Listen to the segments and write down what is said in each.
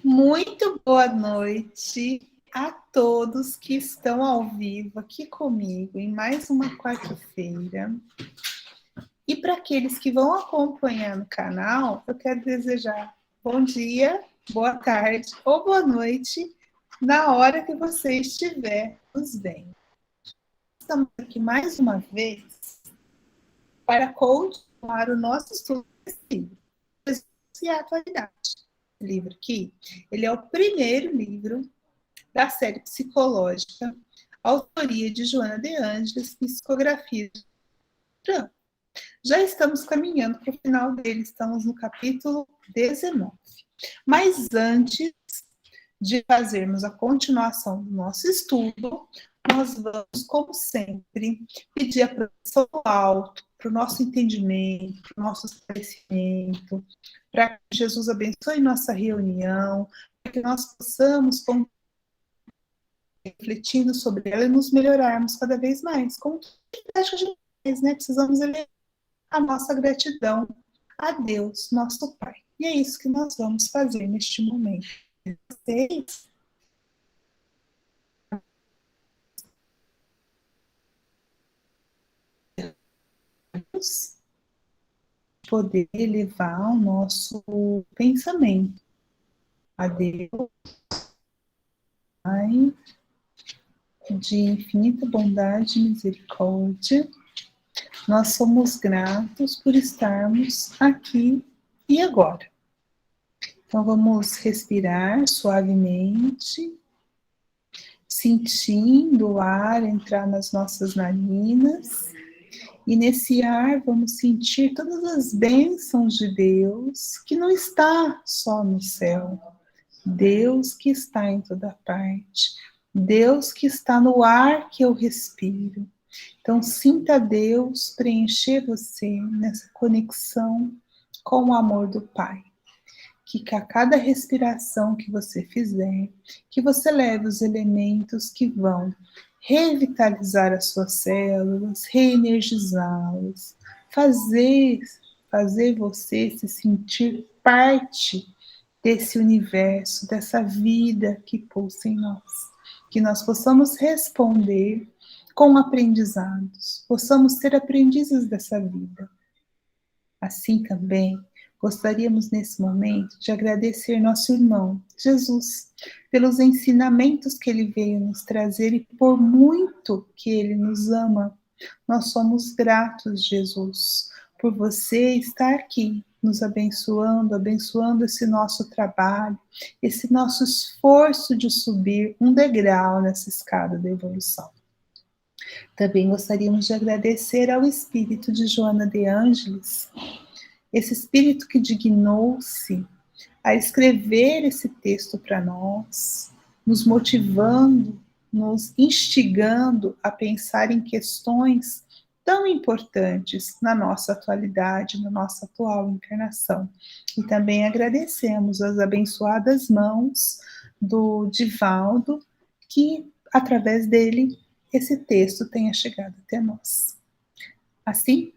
Muito boa noite a todos que estão ao vivo aqui comigo em mais uma quarta-feira. E para aqueles que vão acompanhar no canal, eu quero desejar bom dia, boa tarde ou boa noite na hora que você estiver nos vendo. Estamos aqui mais uma vez para continuar o nosso estudo desse livro, e a atualidade. Esse livro aqui, ele é o primeiro livro da série psicológica, autoria de Joana de Ângeles, psicografia de Fran. Já estamos caminhando para o final dele, estamos no capítulo 19. Mas antes de fazermos a continuação do nosso estudo, nós vamos, como sempre, pedir a proteção do alto, para o nosso entendimento, para o nosso esclarecimento, para que Jesus abençoe nossa reunião, para que nós possamos refletindo sobre ela e nos melhorarmos cada vez mais. Como acho que a gente faz, né? Precisamos elevar a nossa gratidão a Deus, nosso Pai. E é isso que nós vamos fazer neste momento. Vocês poder elevar o nosso pensamento a Deus, Pai, de infinita bondade e misericórdia. Nós somos gratos por estarmos aqui e agora. Então, vamos respirar suavemente, sentindo o ar entrar nas nossas narinas. E nesse ar, vamos sentir todas as bênçãos de Deus, que não está só no céu. Deus que está em toda parte. Deus que está no ar que eu respiro. Então, sinta Deus preencher você nessa conexão com o amor do Pai. Que a cada respiração que você fizer, que você leve os elementos que vão revitalizar as suas células, reenergizá-las, fazer você se sentir parte desse universo, dessa vida que pulsa em nós. Que nós possamos responder com aprendizados, possamos ser aprendizes dessa vida. Assim também, gostaríamos nesse momento de agradecer nosso irmão, Jesus, pelos ensinamentos que ele veio nos trazer e por muito que ele nos ama. Nós somos gratos, Jesus, por você estar aqui, nos abençoando, abençoando esse nosso trabalho, esse nosso esforço de subir um degrau nessa escada da evolução. Também gostaríamos de agradecer ao espírito de Joana de Ângeles, esse espírito que dignou-se a escrever esse texto para nós, nos motivando, nos instigando a pensar em questões tão importantes na nossa atualidade, na nossa atual encarnação. E também agradecemos as abençoadas mãos do Divaldo, que, através dele, esse texto tenha chegado até nós. Assim,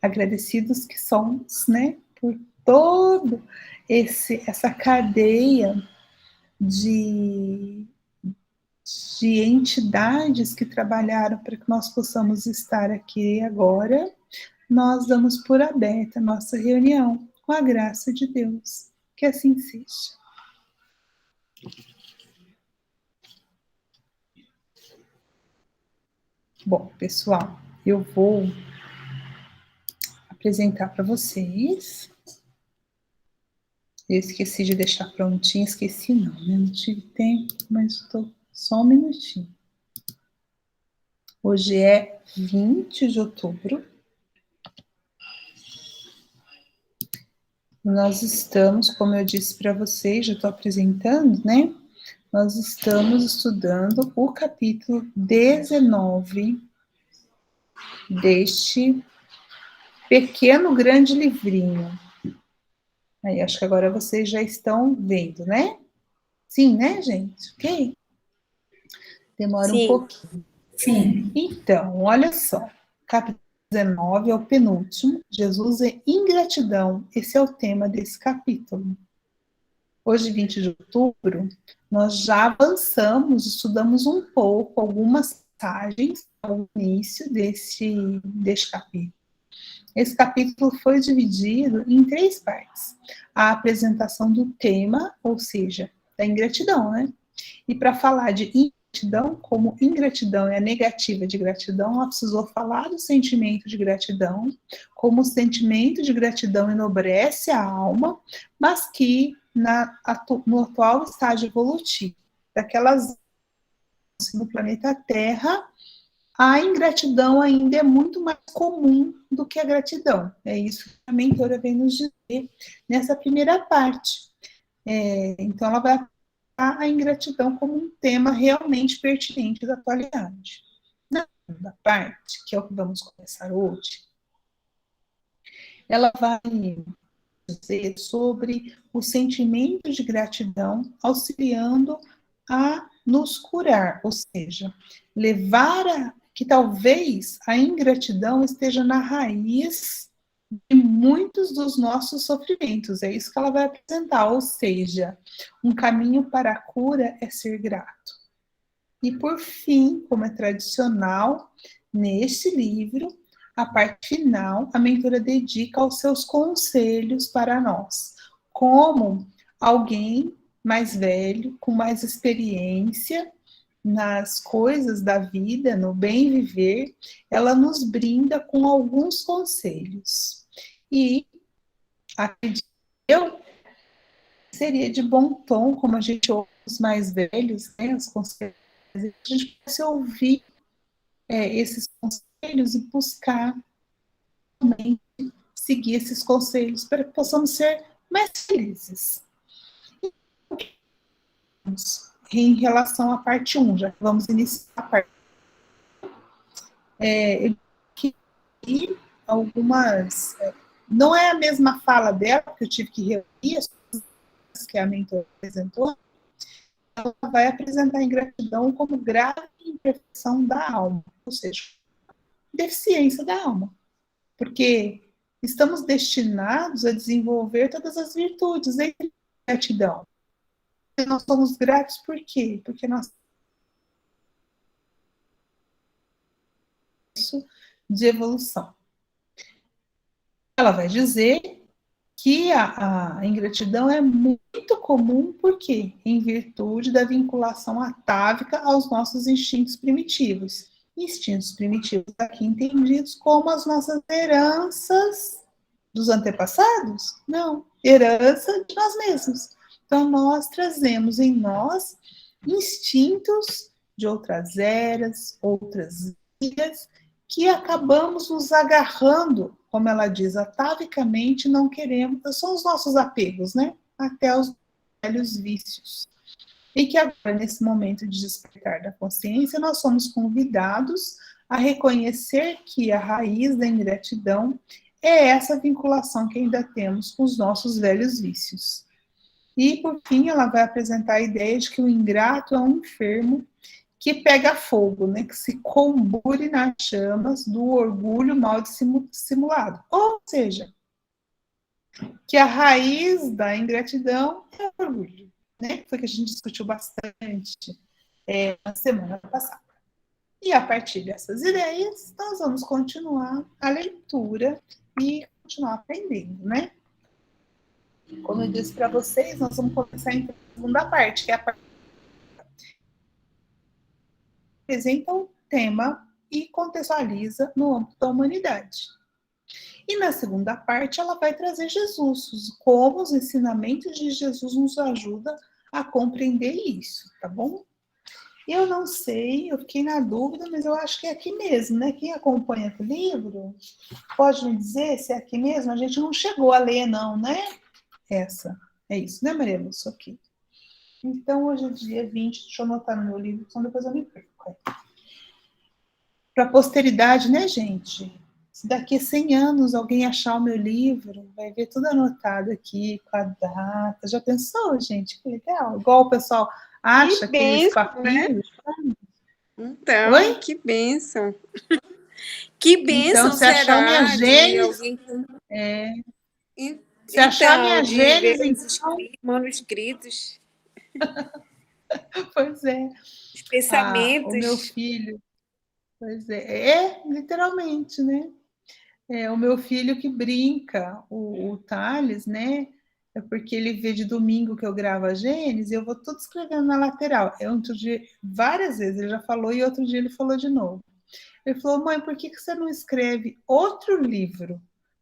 agradecidos que somos, né, por todo essa cadeia de entidades que trabalharam para que nós possamos estar aqui agora, nós damos por aberta a nossa reunião, com a graça de Deus. Que assim seja. Bom, pessoal, eu vou apresentar para vocês. Eu esqueci de deixar prontinho, esqueci não, né? Não tive tempo, mas estou só um minutinho. Hoje é 20 de outubro. Nós estamos, como eu disse para vocês, já estou apresentando, né? Nós estamos estudando o capítulo 19 deste pequeno grande livrinho. Aí, acho que agora vocês já estão vendo, né? Sim, né, gente? Ok? Demora um pouquinho. Sim. Então, olha só. Capítulo 19 é o penúltimo. Jesus é ingratidão. Esse é o tema desse capítulo. Hoje, 20 de outubro, nós já avançamos, estudamos um pouco algumas passagens ao início deste capítulo. Esse capítulo foi dividido em 3 partes. A apresentação do tema, ou seja, da ingratidão, né? E para falar de ingratidão, como ingratidão é a negativa de gratidão, ela precisou falar do sentimento de gratidão, como o sentimento de gratidão enobrece a alma, mas que no atual estágio evolutivo daquelas no planeta Terra, a ingratidão ainda é muito mais comum do que a gratidão. É isso que a mentora vem nos dizer nessa primeira parte. Então, ela vai a ingratidão como um tema realmente pertinente da atualidade. Na segunda parte, que é o que vamos começar hoje, ela vai dizer sobre o sentimento de gratidão auxiliando a nos curar, ou seja, levar a que talvez a ingratidão esteja na raiz de muitos dos nossos sofrimentos. É isso que ela vai apresentar, ou seja, um caminho para a cura é ser grato. E por fim, como é tradicional, neste livro, a parte final, a mentora dedica aos seus conselhos para nós, como alguém mais velho, com mais experiência nas coisas da vida, no bem viver, ela nos brinda com alguns conselhos. E acredito eu seria de bom tom, como a gente ouve os mais velhos, né, os conselhos, a gente pode ouvir esses conselhos e buscar também seguir esses conselhos para que possamos ser mais felizes. Em relação à parte 1, já que vamos iniciar a parte. Eu queria algumas. Não é a mesma fala dela, porque eu tive que reunir as coisas que a mentora apresentou. Ela vai apresentar a ingratidão como grave imperfeição da alma, ou seja, deficiência da alma. Porque estamos destinados a desenvolver todas as virtudes em gratidão. Nós somos gratos por quê? Porque nós temos de evolução. Ela vai dizer que a ingratidão é muito comum, porque em virtude da vinculação atávica aos nossos instintos primitivos. Instintos primitivos aqui entendidos como as nossas heranças dos antepassados? Não, herança de nós mesmos. Então, nós trazemos em nós instintos de outras eras, outras vidas, que acabamos nos agarrando, como ela diz, atavicamente, não queremos, são os nossos apegos, né? Até os velhos vícios. E que agora, nesse momento de despertar da consciência, nós somos convidados a reconhecer que a raiz da ingratidão é essa vinculação que ainda temos com os nossos velhos vícios. E, por fim, ela vai apresentar a ideia de que o ingrato é um enfermo que pega fogo, né, que se combure nas chamas do orgulho mal dissimulado. Ou seja, que a raiz da ingratidão é o orgulho, né? Foi que a gente discutiu bastante na semana passada. E a partir dessas ideias, nós vamos continuar a leitura e continuar aprendendo, né? Como eu disse para vocês, nós vamos começar então a segunda parte, que é a parte que apresenta o tema e contextualiza no âmbito da humanidade. E na segunda parte, ela vai trazer Jesus, como os ensinamentos de Jesus nos ajudam a compreender isso, tá bom? Eu não sei, eu fiquei na dúvida, mas eu acho que é aqui mesmo, né? Quem acompanha o livro, pode me dizer se é aqui mesmo? A gente não chegou a ler, não, né? Essa, é isso, né, Maria Lúcia? Aqui. Então, hoje é dia 20, deixa eu anotar no meu livro, senão depois eu me perco. Para a posteridade, né, gente? Se daqui a 100 anos alguém achar o meu livro, vai ver tudo anotado aqui, com a data. Já pensou, gente? Que legal. Igual o pessoal acha que aqueles papiros. Né? Então, oi? que bênção. Que bênção então, se achar minha será de Gênesis, alguém... Se achar minha de ver Gênesis, os então, manuscritos, pois é. os O meu pensamentos. filho, pois literalmente, né? O meu filho que brinca, o Thales, né? É porque ele vê de domingo que eu gravo a Gênesis e eu vou tudo escrevendo na lateral. Outro dia, várias vezes ele já falou e outro dia ele falou de novo. Ele falou, mãe, por que você não escreve outro livro?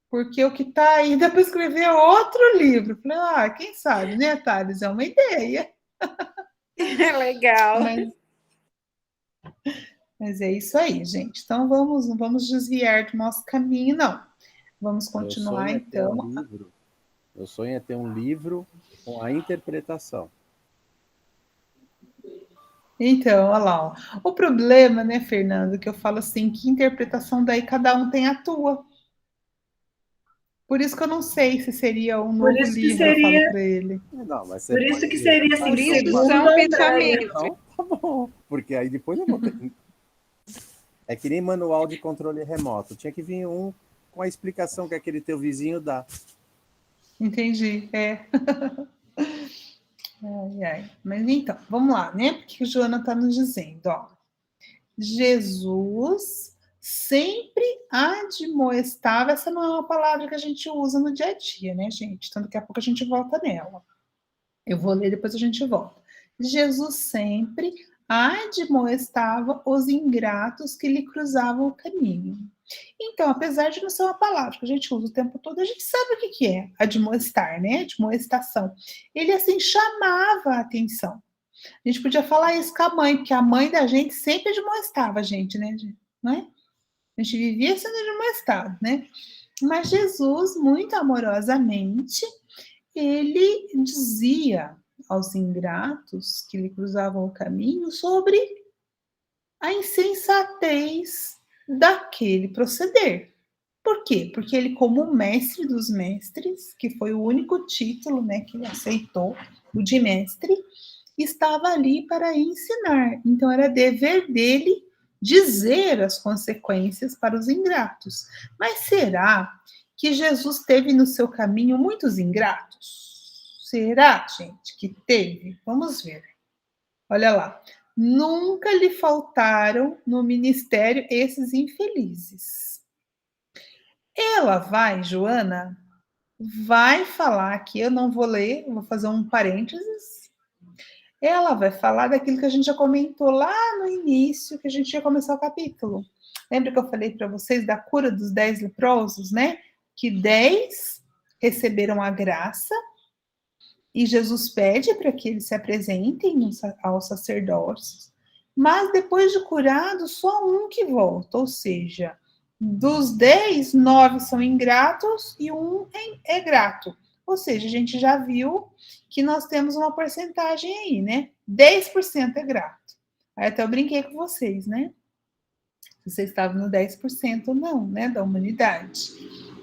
Porque o que está aí dá para escrever outro livro. Eu falei, quem sabe, né, Thales? É uma ideia. É legal. Mas, mas é isso aí, gente. Então não vamos desviar do nosso caminho, não. Vamos Meu continuar, sonho é ter um então. livro. Meu sonho é ter um livro com a interpretação. Então, olha lá. Ó. O problema, né, Fernando, que eu falo assim, que interpretação daí cada um tem a tua. Por isso que eu não sei se seria um Por novo isso que livro, eu falo seria, para ele. Não, mas você por isso pode que seria assim, Por isso segundo são a Andréia. pensamentos. então, tá bom. Porque aí depois eu vou ter. É que nem manual de controle remoto. Tinha que vir um com a explicação que aquele teu vizinho dá. Entendi, Ai, ai. Mas então, vamos lá, né? Porque o Joana está nos dizendo, ó. Jesus sempre admoestava, essa não é uma palavra que a gente usa no dia a dia, né, gente? Então daqui a pouco a gente volta nela. Eu vou ler, depois a gente volta. Jesus sempre admoestava os ingratos que lhe cruzavam o caminho. Então, apesar de não ser uma palavra que a gente usa o tempo todo, a gente sabe o que é admoestar, né? Admoestação. Ele, assim, chamava a atenção. A gente podia falar isso com a mãe, porque a mãe da gente sempre admoestava a gente, né? Não é? A gente vivia sendo admoestado, né? Mas Jesus, muito amorosamente, ele dizia aos ingratos que lhe cruzavam o caminho sobre a insensatez daquele proceder. Por quê? Porque ele, como mestre dos mestres, que foi o único título, né, que ele aceitou, o de mestre, estava ali para ensinar. Então era dever dele dizer as consequências para os ingratos. Mas será que Jesus teve no seu caminho muitos ingratos? Será, gente, que teve? Vamos ver. Olha lá. Nunca lhe faltaram no ministério esses infelizes. Ela vai, Joana, vai falar aqui, eu não vou ler, vou fazer um parênteses. Ela vai falar daquilo que a gente já comentou lá no início, que a gente ia começar o capítulo. Lembra que eu falei para vocês da cura dos 10 leprosos, né? Que 10 receberam a graça e Jesus pede para que eles se apresentem aos sacerdotes, mas depois de curado, só um que volta, ou seja, dos 10, 9 são ingratos e um é grato. Ou seja, a gente já viu que nós temos uma porcentagem aí, né? 10% é grato. Aí até eu brinquei com vocês, né? Vocês estavam no 10% ou não, né? Da humanidade.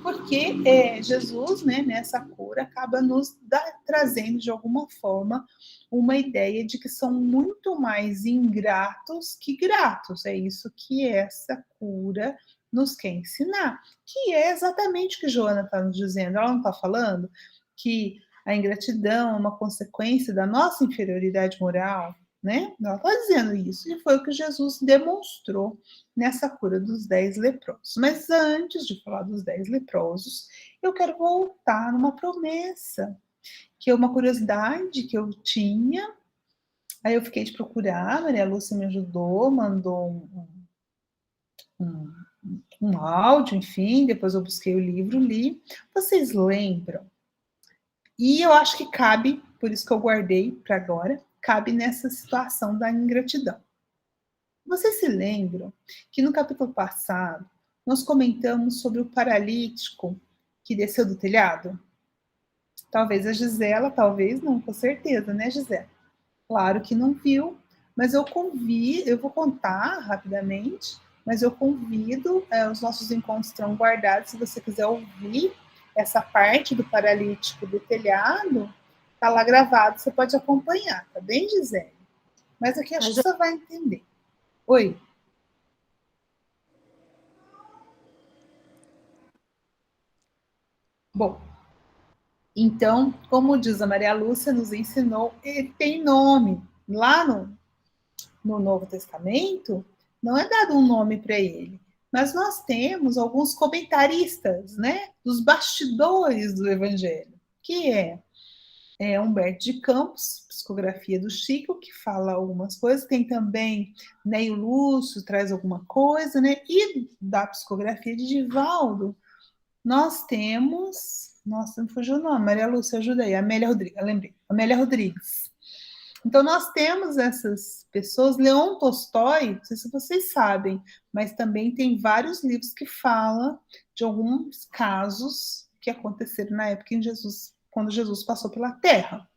Porque Jesus, né, nessa cura, acaba nos trazendo de alguma forma uma ideia de que são muito mais ingratos que gratos. É isso que essa cura nos quer ensinar, que é exatamente o que Joana está nos dizendo. Ela não está falando que a ingratidão é uma consequência da nossa inferioridade moral, né? Ela está dizendo isso, e foi o que Jesus demonstrou nessa cura dos 10 leprosos. Mas antes de falar dos 10 leprosos, eu quero voltar numa promessa, que é uma curiosidade que eu tinha. Aí eu fiquei de procurar, a Maria Lúcia me ajudou, mandou um, um áudio, enfim, depois eu busquei o livro, li. Vocês lembram? E eu acho que cabe, por isso que eu guardei para agora, cabe nessa situação da ingratidão. Vocês se lembram que no capítulo passado nós comentamos sobre o paralítico que desceu do telhado? Talvez a Gisela, talvez não, com certeza, né, Gisela? Claro que não viu, mas eu vou contar rapidamente, mas eu convido, os nossos encontros estão guardados, se você quiser ouvir essa parte do paralítico do telhado, tá lá gravado, você pode acompanhar, tá bem, Gisele? Mas aqui acho que você vai entender. Oi. Bom, Então, como diz a Maria Lúcia, nos ensinou, ele tem nome. Lá no Novo Testamento, não é dado um nome para ele. Mas nós temos alguns comentaristas, né, dos bastidores do Evangelho, que é Humberto de Campos, psicografia do Chico, que fala algumas coisas, tem também Neio Lúcio, traz alguma coisa, né? E da psicografia de Divaldo, nós temos. Nossa, não fugiu o nome, Maria Lúcia, ajuda aí, Amélia Rodrigues, eu lembrei, Amélia Rodrigues. Então, nós temos essas pessoas. Leon Tolstói, não sei se vocês sabem, mas também tem vários livros que falam de alguns casos que aconteceram na época em Jesus, quando Jesus passou pela Terra.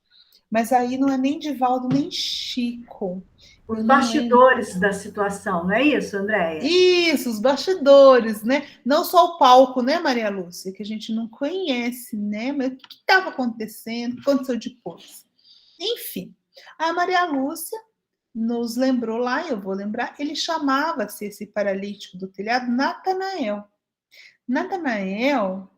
Mas aí não é nem Divaldo nem Chico. Os bastidores da situação, não é isso, Andréia? Isso, os bastidores, né? Não só o palco, né, Maria Lúcia, que a gente não conhece, né? Mas o que estava acontecendo, o que aconteceu depois. Enfim, a Maria Lúcia nos lembrou lá, eu vou lembrar, ele chamava-se, esse paralítico do telhado, Natanael. Natanael,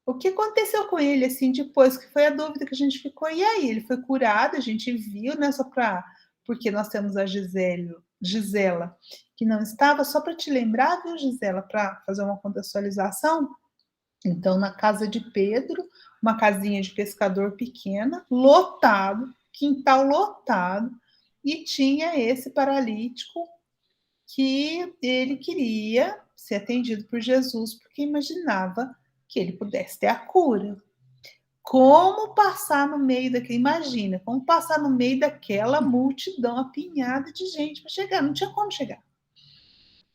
o que aconteceu com ele, assim, depois, que foi a dúvida que a gente ficou, e aí? Ele foi curado, a gente viu, né, porque nós temos a Gisela, que não estava, só para te lembrar, viu, Gisela, para fazer uma contextualização, então, na casa de Pedro, uma casinha de pescador pequena, lotado, quintal lotado, e tinha esse paralítico que ele queria ser atendido por Jesus, porque imaginava que ele pudesse ter a cura. Como passar no meio daquela, imagina, como passar no meio daquela multidão apinhada de gente para chegar, não tinha como chegar.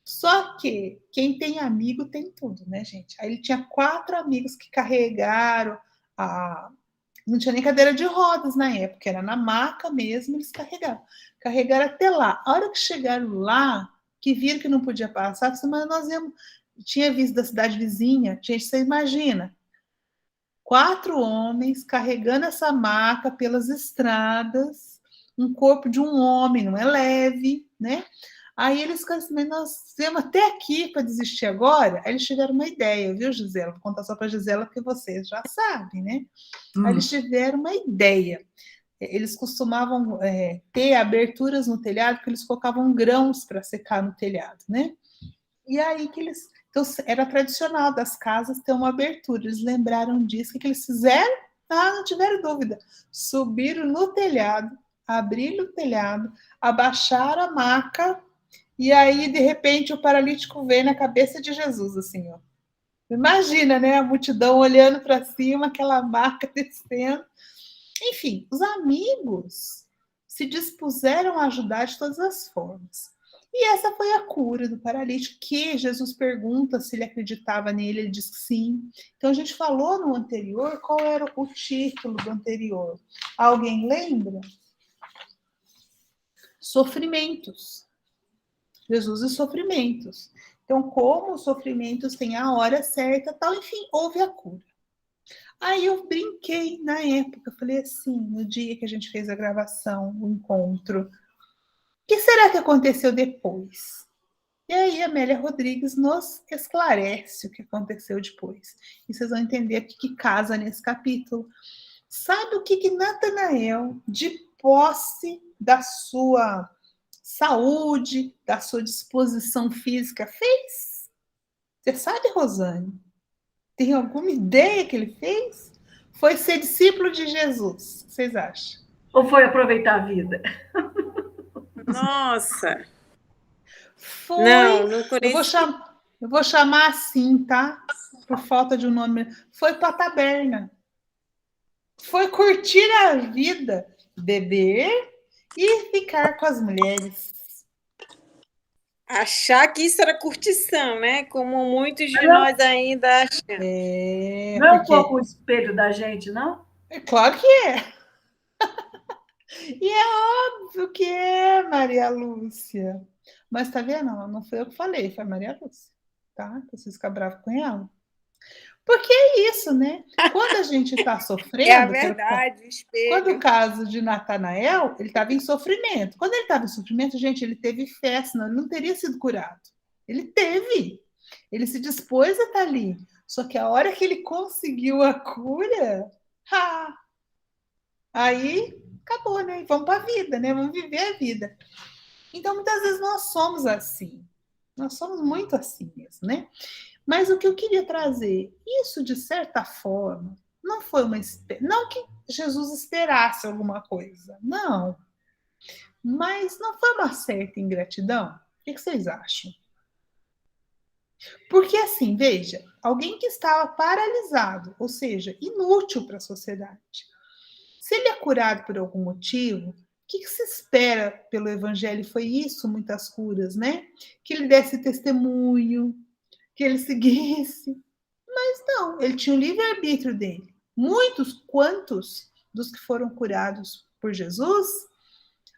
Só que quem tem amigo tem tudo, né, gente? Aí ele tinha 4 amigos que carregaram não tinha nem cadeira de rodas na época, era na maca mesmo, eles carregaram. Carregaram até lá. A hora que chegaram lá, que viram que não podia passar, mas nós íamos. Tinha visto da cidade vizinha, gente, você imagina. 4 homens carregando essa maca pelas estradas, um corpo de um homem, não é leve, né? Aí eles ficaram assim, mas nós viemos até aqui para desistir agora? Aí eles tiveram uma ideia, viu, Gisela? Vou contar só para a Gisela, porque vocês já sabem, né? Aí eles tiveram uma ideia. Eles costumavam ter aberturas no telhado, porque eles colocavam grãos para secar no telhado, né? E aí que eles... Então, era tradicional das casas ter uma abertura. Eles lembraram disso. O que eles fizeram? Ah, não tiveram dúvida. Subiram no telhado, abriram o telhado, abaixaram a maca, e aí, de repente, o paralítico veio na cabeça de Jesus, assim, ó. Imagina, né? A multidão olhando para cima, aquela maca descendo. Enfim, os amigos se dispuseram a ajudar de todas as formas. E essa foi a cura do paralítico, que Jesus pergunta se ele acreditava nele, ele diz que sim. Então, a gente falou no anterior, qual era o título do anterior? Alguém lembra? Sofrimentos. Jesus e sofrimentos. Então, como os sofrimentos têm a hora certa, tal, enfim, houve a cura. Aí eu brinquei na época, falei assim, no dia que a gente fez a gravação, o encontro, o que será que aconteceu depois? E aí a Amélia Rodrigues nos esclarece o que aconteceu depois. E vocês vão entender o que casa nesse capítulo. Sabe o que Natanael, de posse da sua saúde, da sua disposição física, fez? Você sabe, Rosane? Tem alguma ideia que ele fez? Foi ser discípulo de Jesus. O que vocês acham? Ou foi aproveitar a vida? Nossa! Foi. Não Eu vou chamar assim, tá? Por falta de um nome. Foi para a taberna. Foi curtir a vida, beber e ficar com as mulheres. Achar que isso era curtição, né? Como muitos de nós ainda acham. Não é um pouco o espelho da gente, não? É claro que é. E é óbvio que é, Maria Lúcia. Mas tá vendo? Não foi eu que falei, foi a Maria Lúcia. Tá? Vocês ficam bravos com ela. Porque é isso, né? Quando a gente está sofrendo... É a verdade, o espelho. Quando o caso de Natanael, ele estava em sofrimento. Quando ele estava em sofrimento, gente, ele teve fé, senão ele não teria sido curado. Ele teve. Ele se dispôs a estar ali. Só que a hora que ele conseguiu a cura, Ha! Aí acabou, né? Vamos para a vida, né? Vamos viver a vida. Então, muitas vezes nós somos assim. Nós somos muito assim mesmo, né? Mas o que eu queria trazer, isso de certa forma, não foi uma. Não que Jesus esperasse alguma coisa, não. Mas não foi uma certa ingratidão? O que vocês acham? Porque, assim, veja, alguém que estava paralisado, ou seja, inútil para a sociedade, se ele é curado por algum motivo, o que se espera pelo evangelho? Foi isso, muitas curas, né? Que ele desse testemunho, que ele seguisse. Mas não, ele tinha o livre-arbítrio dele. Quantos dos que foram curados por Jesus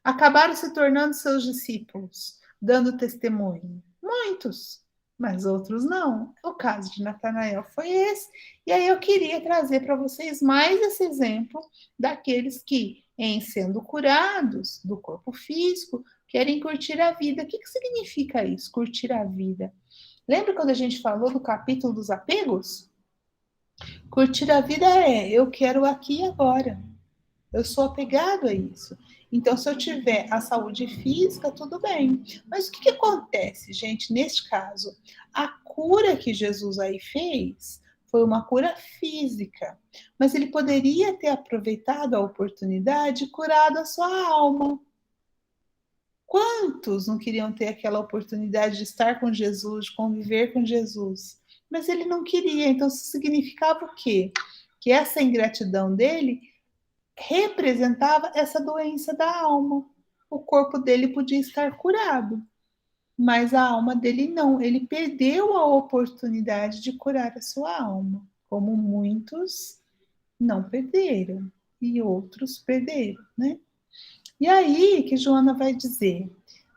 acabaram se tornando seus discípulos, dando testemunho? Muitos, mas outros não. O caso de Natanael foi esse. E aí eu queria trazer para vocês mais esse exemplo daqueles que, em sendo curados do corpo físico, querem curtir a vida. O que significa isso, curtir a vida? Lembra quando a gente falou do capítulo dos apegos? Curtir a vida é eu quero aqui e agora. Eu sou apegado a isso. Então, se eu tiver a saúde física, tudo bem. Mas o que acontece, gente, neste caso? A cura que Jesus aí fez foi uma cura física. Mas ele poderia ter aproveitado a oportunidade e curado a sua alma. Quantos não queriam ter aquela oportunidade de estar com Jesus, de conviver com Jesus? Mas ele não queria. Então, isso significava o quê? Que essa ingratidão dele representava essa doença da alma. O corpo dele podia estar curado, mas a alma dele não. Ele perdeu a oportunidade de curar a sua alma, como muitos não perderam e outros perderam, né? E aí que Joana vai dizer,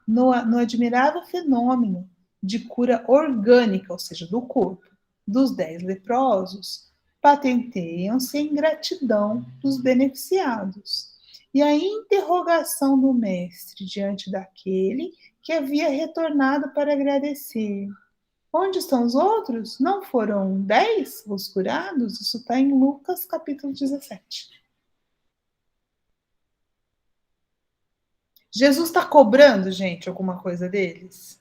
no admirável fenômeno de cura orgânica, ou seja, do corpo, dos 10 leprosos, patenteiam-se a ingratidão dos beneficiados e a interrogação do mestre diante daquele que havia retornado para agradecer. Onde estão os outros? Não foram 10 os curados? Isso está em Lucas, capítulo 17. Jesus está cobrando, gente, alguma coisa deles?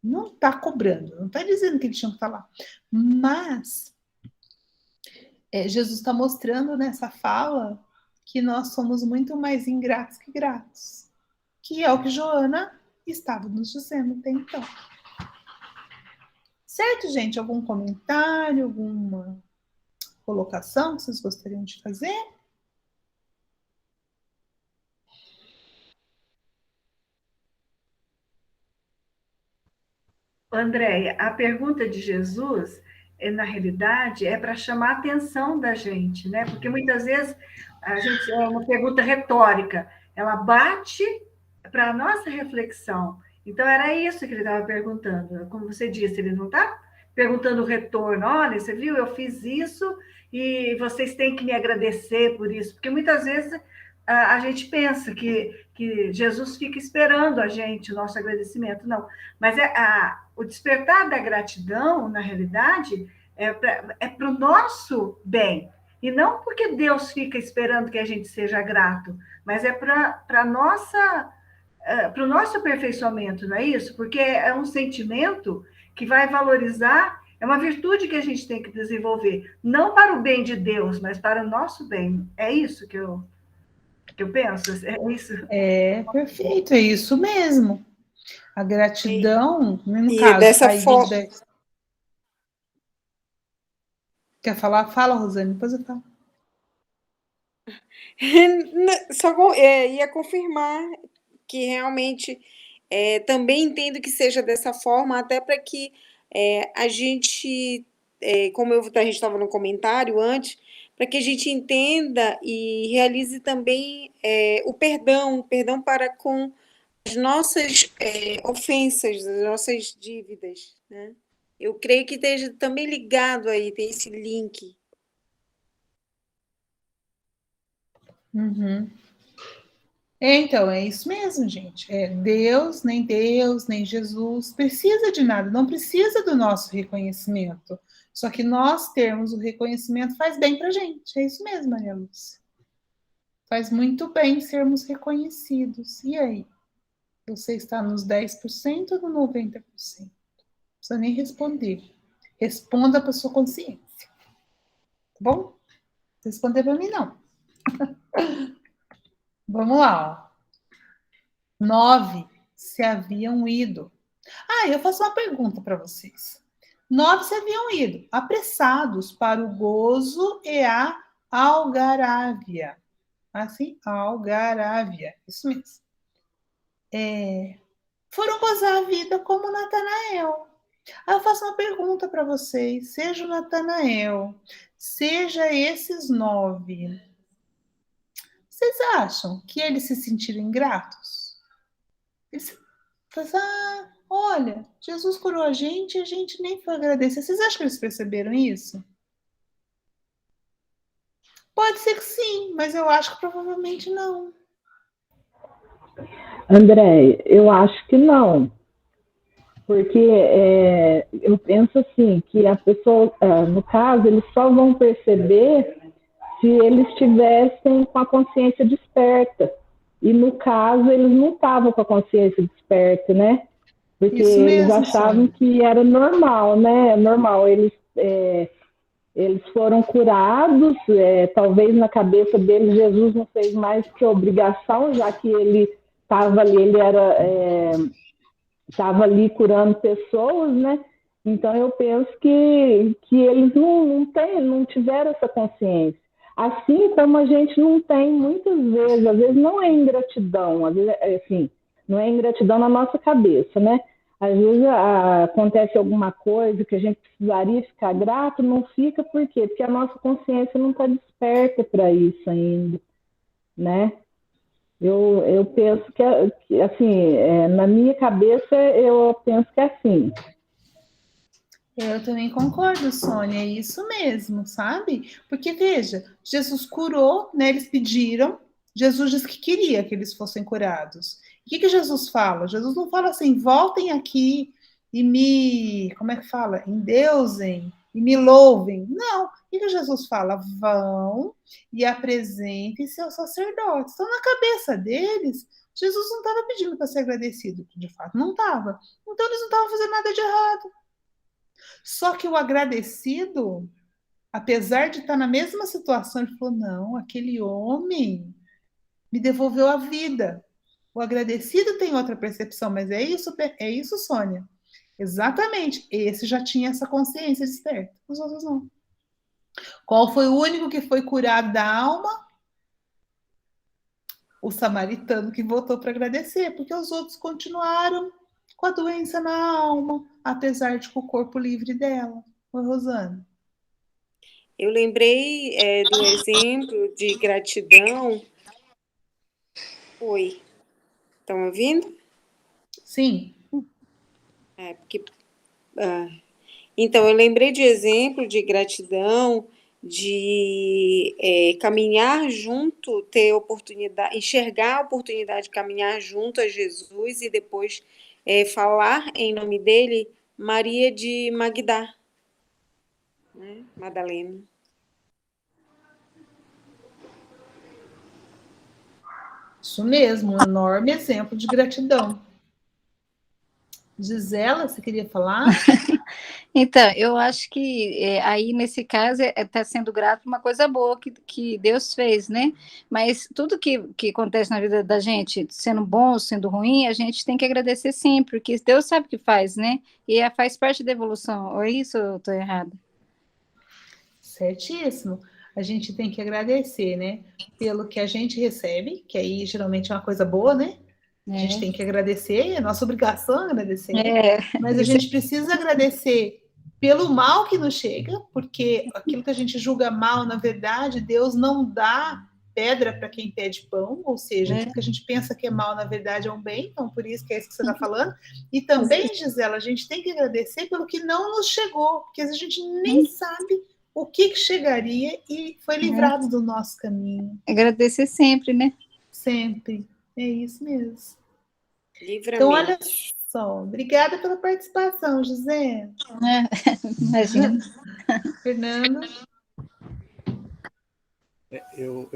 Não está cobrando, não está dizendo que eles tinham que estar lá. Mas Jesus está mostrando nessa fala que nós somos muito mais ingratos que gratos, que é o que Joana estava nos dizendo até então. Certo, gente? Algum comentário, alguma colocação que vocês gostariam de fazer? Andréia, a pergunta de Jesus, na realidade, é para chamar a atenção da gente, né? Porque muitas vezes a gente é uma pergunta retórica, ela bate para a nossa reflexão. Então, era isso que ele estava perguntando. Como você disse, ele não está perguntando o retorno. Olha, você viu, eu fiz isso e vocês têm que me agradecer por isso. Porque muitas vezes a gente pensa que Jesus fica esperando a gente, o nosso agradecimento. Não, mas o despertar da gratidão, na realidade, é para o nosso bem. E não porque Deus fica esperando que a gente seja grato, mas é para o nosso aperfeiçoamento, não é isso? Porque é um sentimento que vai valorizar, é uma virtude que a gente tem que desenvolver, não para o bem de Deus, mas para o nosso bem. É isso que eu penso? É isso? É, perfeito, é isso mesmo. A gratidão, no caso, dessa aí forma. Quer falar? Fala, Rosane, depois eu falo. Só ia confirmar que realmente também entendo que seja dessa forma, até para que a gente, como a gente estava no comentário antes, para que a gente entenda e realize também o perdão para com as nossas ofensas, as nossas dívidas, né? Eu creio que esteja também ligado aí, tem esse link. Uhum. Então, é isso mesmo, gente. Deus, nem Jesus precisa de nada, não precisa do nosso reconhecimento. Só que nós termos o reconhecimento faz bem para a gente. É isso mesmo, Maria Lúcia. Faz muito bem sermos reconhecidos. E aí? Você está nos 10% ou no 90%? Não precisa nem responder. Responda para sua consciência. Tá bom? Não responder para mim, não. Vamos lá. 9 se haviam ido. Eu faço uma pergunta para vocês. 9 se haviam ido, apressados para o gozo e a algarávia. Assim, algarávia. Isso mesmo. Foram gozar a vida como Natanael. Eu faço uma pergunta para vocês. Seja o Natanael, seja esses 9. Vocês acham que eles se sentiram ingratos? Eles falaram, olha, Jesus curou a gente e a gente nem foi agradecer. Vocês acham que eles perceberam isso? Pode ser que sim, mas eu acho que provavelmente não. André, eu acho que não. Porque eu penso assim, que a pessoa, no caso, eles só vão perceber se eles estivessem com a consciência desperta. E no caso, eles não estavam com a consciência desperta, né? Porque Isso mesmo, eles achavam sim. que era normal, né? Normal. Eles foram curados, talvez na cabeça deles Jesus não fez mais que obrigação, já que ele estava ali, estava ali curando pessoas, né? Então eu penso que eles não tiveram essa consciência. Assim como a gente não tem muitas vezes, às vezes não é ingratidão, às vezes, assim, não é ingratidão na nossa cabeça, né? Às vezes acontece alguma coisa que a gente precisaria ficar grato, não fica, por quê? Porque a nossa consciência não está desperta para isso ainda, né? Eu penso que assim, na minha cabeça, eu penso que é assim. Eu também concordo, Sônia, é isso mesmo, sabe? Porque, veja, Jesus curou, né? Eles pediram, Jesus disse que queria que eles fossem curados. O que Jesus fala? Jesus não fala assim, voltem aqui e como é que fala? Endeusem e me louvem. Não. O que Jesus fala? Vão e apresentem-se aos sacerdotes. Então, na cabeça deles, Jesus não estava pedindo para ser agradecido, de fato, não estava. Então, eles não estavam fazendo nada de errado. Só que o agradecido, apesar de estar na mesma situação, ele falou: não, aquele homem me devolveu a vida. O agradecido tem outra percepção, mas é isso, Sônia. Exatamente. Esse já tinha essa consciência desperta. Os outros não. Qual foi o único que foi curado da alma? O samaritano que voltou para agradecer, porque os outros continuaram com a doença na alma, apesar de com o corpo livre dela. Oi, Rosana. Eu lembrei do exemplo de gratidão. Oi, estão ouvindo? Sim. Então, eu lembrei de exemplo de gratidão, de caminhar junto, ter oportunidade, enxergar a oportunidade de caminhar junto a Jesus e depois falar em nome dele, Maria de Magdá, né? Madalena. Isso mesmo, um enorme exemplo de gratidão. Gisela, você queria falar? Então, eu acho que aí, nesse caso, está sendo grato por uma coisa boa que Deus fez, né? Mas tudo que acontece na vida da gente, sendo bom, sendo ruim, a gente tem que agradecer sempre, porque Deus sabe o que faz, né? E faz parte da evolução. Ou é isso ou eu estou errada? Certíssimo. A gente tem que agradecer, né? Pelo que a gente recebe, que aí geralmente é uma coisa boa, né? A gente tem que agradecer, é nossa obrigação agradecer. Mas a gente precisa agradecer pelo mal que nos chega, porque aquilo que a gente julga mal, na verdade, Deus não dá pedra para quem pede pão, ou seja, aquilo que a gente pensa que é mal, na verdade, é um bem, então por isso que é isso que você está falando. E também, Gisela, a gente tem que agradecer pelo que não nos chegou, porque a gente nem sabe o que chegaria e foi livrado do nosso caminho. Agradecer sempre, né? Sempre. É isso mesmo. Livramento. Então, olha só. Obrigada pela participação, José. Imagina. Fernando. Eu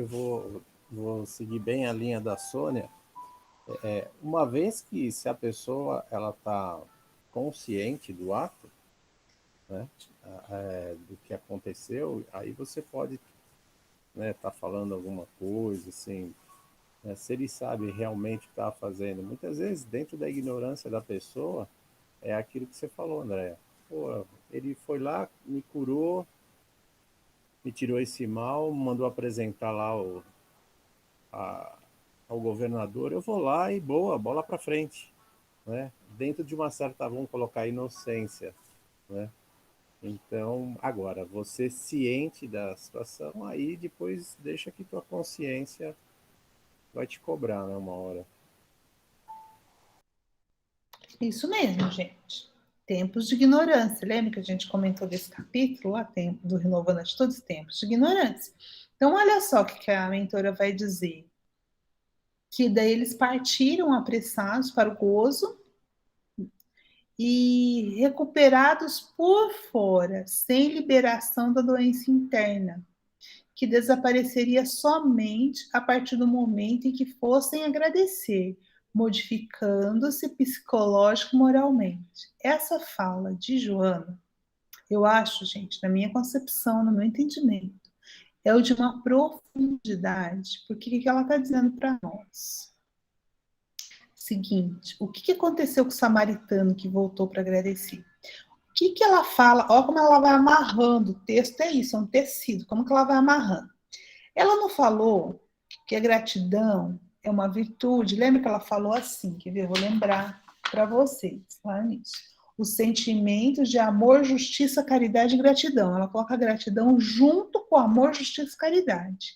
vou seguir bem a linha da Sônia. Uma vez que se a pessoa ela está consciente do ato, né, do que aconteceu, aí você pode, né, tá falando alguma coisa, assim, né, se ele sabe realmente o que está fazendo. Muitas vezes, dentro da ignorância da pessoa, é aquilo que você falou, André. Pô, ele foi lá, me curou, me tirou esse mal, mandou apresentar lá ao governador, eu vou lá e boa, bola para frente, né? Dentro de uma certa, vamos colocar, inocência, né? Então, agora, você ciente da situação, aí depois deixa que tua consciência vai te cobrar, né, uma hora. Isso mesmo, gente. Tempos de ignorância. Lembra que a gente comentou desse capítulo lá, do Renovando Atitudes? Tempos de ignorância. Então, olha só o que a mentora vai dizer. Que daí eles partiram apressados para o gozo e recuperados por fora, sem liberação da doença interna, que desapareceria somente a partir do momento em que fossem agradecer, modificando-se psicológico e moralmente. Essa fala de Joana, eu acho, gente, na minha concepção, no meu entendimento, é o de uma profundidade, porque o que ela está dizendo para nós? Seguinte, o que aconteceu com o samaritano que voltou para agradecer? O que ela fala? Olha como ela vai amarrando. O texto é isso, é um tecido. Como que ela vai amarrando? Ela não falou que a gratidão é uma virtude. Lembra que ela falou assim? Quer ver? Eu vou lembrar para vocês lá nisso. Os sentimentos de amor, justiça, caridade e gratidão. Ela coloca a gratidão junto com amor, justiça e caridade.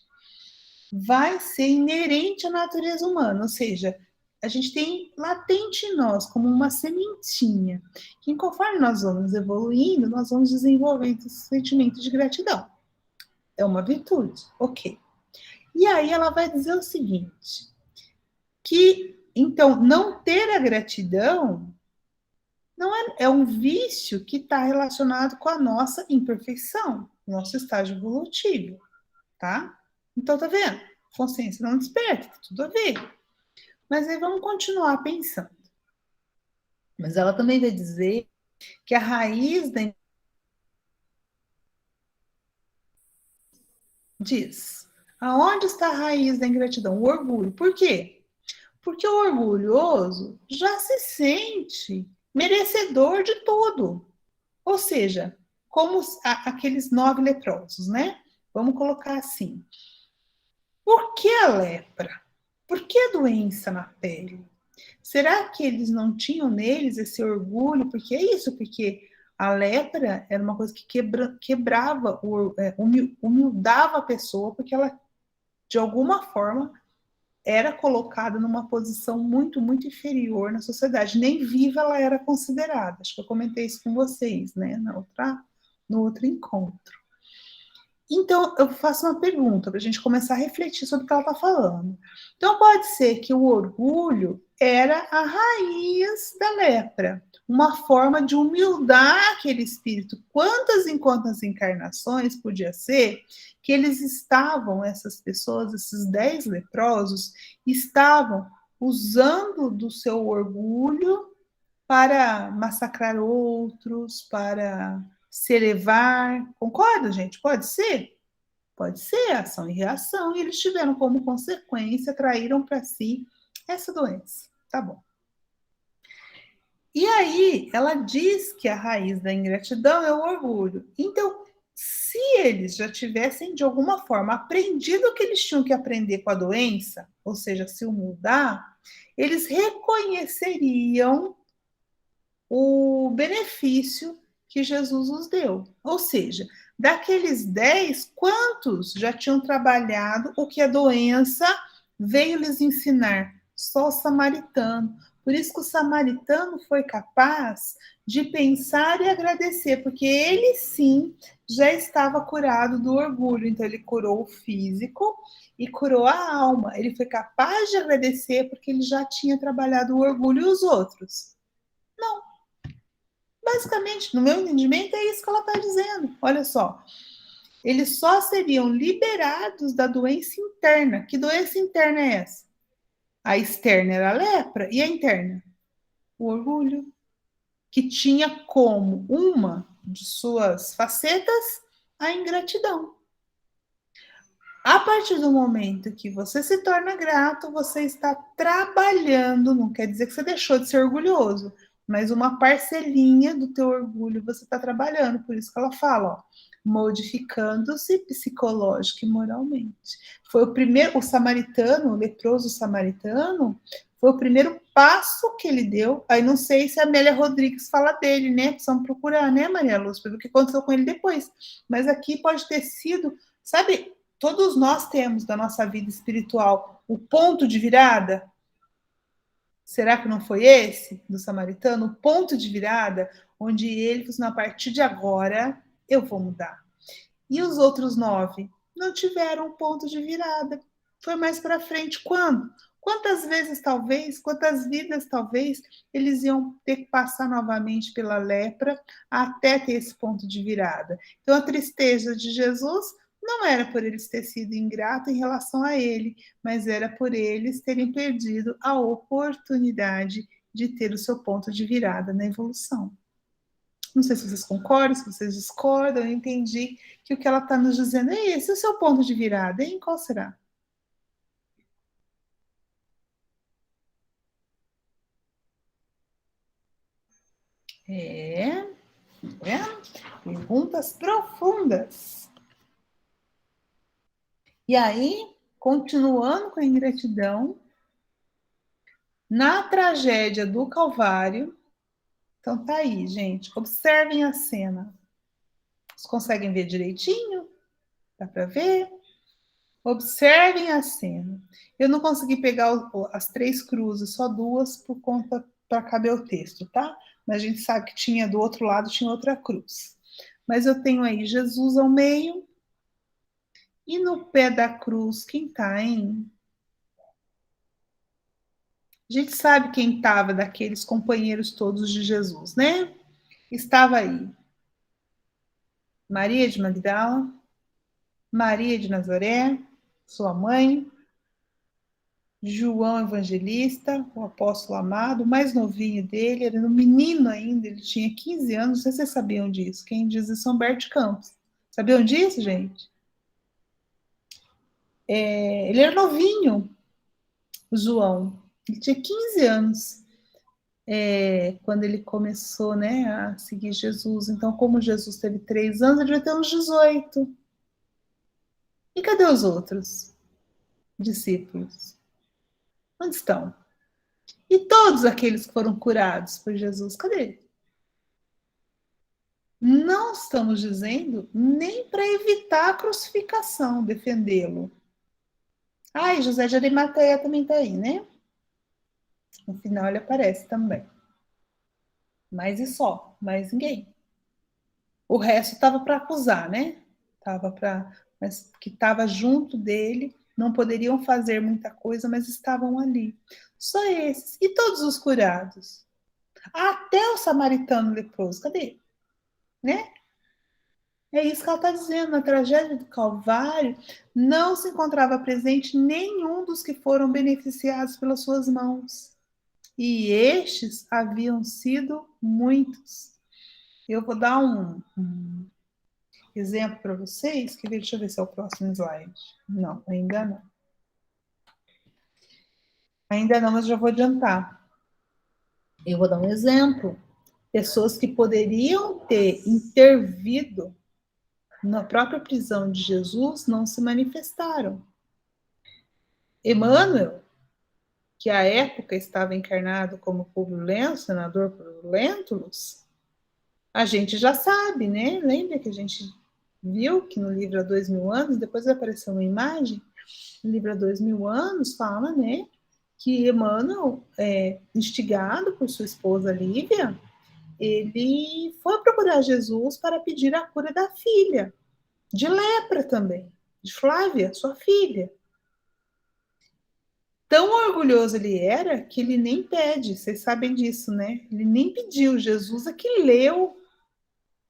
Vai ser inerente à natureza humana, ou seja, a gente tem latente em nós, como uma sementinha, que conforme nós vamos evoluindo, nós vamos desenvolvendo esse sentimento de gratidão. É uma virtude, ok. E aí ela vai dizer o seguinte, que, então, não ter a gratidão não é um vício que está relacionado com a nossa imperfeição, nosso estágio evolutivo, tá? Então, tá vendo? Consciência não desperta, tem tudo a ver. Mas aí vamos continuar pensando. Mas ela também vai dizer que a raiz da... Diz, aonde está a raiz da ingratidão? O orgulho. Por quê? Porque o orgulhoso já se sente merecedor de tudo. Ou seja, como aqueles 9 leprosos, né? Vamos colocar assim. Por que a lepra? Por que a doença na pele? Será que eles não tinham neles esse orgulho? Porque é isso, porque a lepra era uma coisa que quebrava, humildava a pessoa, porque ela, de alguma forma, era colocada numa posição muito, muito inferior na sociedade. Nem viva ela era considerada. Acho que eu comentei isso com vocês, né, no outro encontro. Então, eu faço uma pergunta para a gente começar a refletir sobre o que ela está falando. Então, pode ser que o orgulho era a raiz da lepra, uma forma de humildar aquele espírito. Quantas encarnações podia ser que eles estavam, essas pessoas, esses 10 leprosos, estavam usando do seu orgulho para massacrar outros, para se elevar. Concorda, gente? Pode ser? Pode ser, ação e reação, e eles tiveram como consequência, atraíram para si essa doença. Tá bom. E aí, ela diz que a raiz da ingratidão é o orgulho. Então, se eles já tivessem, de alguma forma, aprendido o que eles tinham que aprender com a doença, ou seja, se humildar, eles reconheceriam o benefício que Jesus os deu. Ou seja, daqueles 10, quantos já tinham trabalhado o que a doença veio lhes ensinar? Só o samaritano. Por isso que o samaritano foi capaz de pensar e agradecer, porque ele sim já estava curado do orgulho. Então ele curou o físico e curou a alma. Ele foi capaz de agradecer porque ele já tinha trabalhado o orgulho e os outros. Basicamente, no meu entendimento, é isso que ela está dizendo. Olha só, eles só seriam liberados da doença interna. Que doença interna é essa? A externa era a lepra e a interna? O orgulho, que tinha como uma de suas facetas a ingratidão. A partir do momento que você se torna grato, você está trabalhando, não quer dizer que você deixou de ser orgulhoso, mas uma parcelinha do teu orgulho você está trabalhando. Por isso que ela fala, ó, modificando-se psicológica e moralmente. Foi o primeiro, o samaritano, o leproso samaritano, foi o primeiro passo que ele deu. Aí não sei se a Amélia Rodrigues fala dele, né? Precisamos procurar, né, Maria Lúcia, para ver o que aconteceu com ele depois. Mas aqui pode ter sido, sabe, todos nós temos da nossa vida espiritual o ponto de virada. Será que não foi esse do samaritano? O ponto de virada, onde ele falou assim, a partir de agora eu vou mudar. E os outros 9 não tiveram um ponto de virada. Foi mais para frente. Quando? Quantas vezes, talvez, quantas vidas, talvez, eles iam ter que passar novamente pela lepra até ter esse ponto de virada. Então, a tristeza de Jesus não era por eles terem sido ingratos em relação a ele, mas era por eles terem perdido a oportunidade de ter o seu ponto de virada na evolução. Não sei se vocês concordam, se vocês discordam, eu entendi que o que ela está nos dizendo é esse, o seu ponto de virada, hein? Qual será? É, perguntas profundas. E aí, continuando com a ingratidão, na tragédia do Calvário, então tá aí, gente, observem a cena. Vocês conseguem ver direitinho? Dá para ver? Observem a cena. Eu não consegui pegar as 3 cruzes, só 2 por conta para caber o texto, tá? Mas a gente sabe que tinha do outro lado, tinha outra cruz. Mas eu tenho aí Jesus ao meio. E no pé da cruz, quem tá, hein? A gente sabe quem estava daqueles companheiros todos de Jesus, né? Estava aí Maria de Magdala, Maria de Nazaré, sua mãe, João Evangelista, o apóstolo amado, o mais novinho dele, era um menino ainda, ele tinha 15 anos, não sei se vocês sabiam disso, quem diz isso é Humberto Campos. Sabiam disso, gente? Ele era novinho, o João, ele tinha 15 anos quando ele começou, né, a seguir Jesus. Então, como Jesus teve 3 anos, ele vai ter uns 18. E cadê os outros discípulos? Onde estão? E todos aqueles que foram curados por Jesus, cadê? Não estamos dizendo nem para evitar a crucificação, defendê-lo. E José de Arimateia também está aí, né? No final ele aparece também. Mas e só, mais ninguém. O resto estava para acusar, né? Mas que estava junto dele, não poderiam fazer muita coisa, mas estavam ali. Só esses. E todos os curados? Até o samaritano leproso, cadê? Né? É isso que ela está dizendo. Na tragédia do Calvário, não se encontrava presente nenhum dos que foram beneficiados pelas suas mãos. E estes haviam sido muitos. Eu vou dar um exemplo para vocês, que deixa eu ver se é o próximo slide. Não, ainda não. Ainda não, mas já vou adiantar. Eu vou dar um exemplo. Pessoas que poderiam ter intervido na própria prisão de Jesus não se manifestaram. Emmanuel, que à época estava encarnado como Publio Lentulus, senador por Lentulus, a gente já sabe, né? Lembra que a gente viu que no livro Há 2000 anos, depois apareceu uma imagem, no livro Há 2000 anos, fala, né, que Emmanuel, instigado por sua esposa Lívia, ele foi procurar Jesus para pedir a cura da filha, de lepra também, de Flávia, sua filha. tão orgulhoso ele era que ele nem pede, vocês sabem disso, né? Ele nem pediu, Jesus é que leu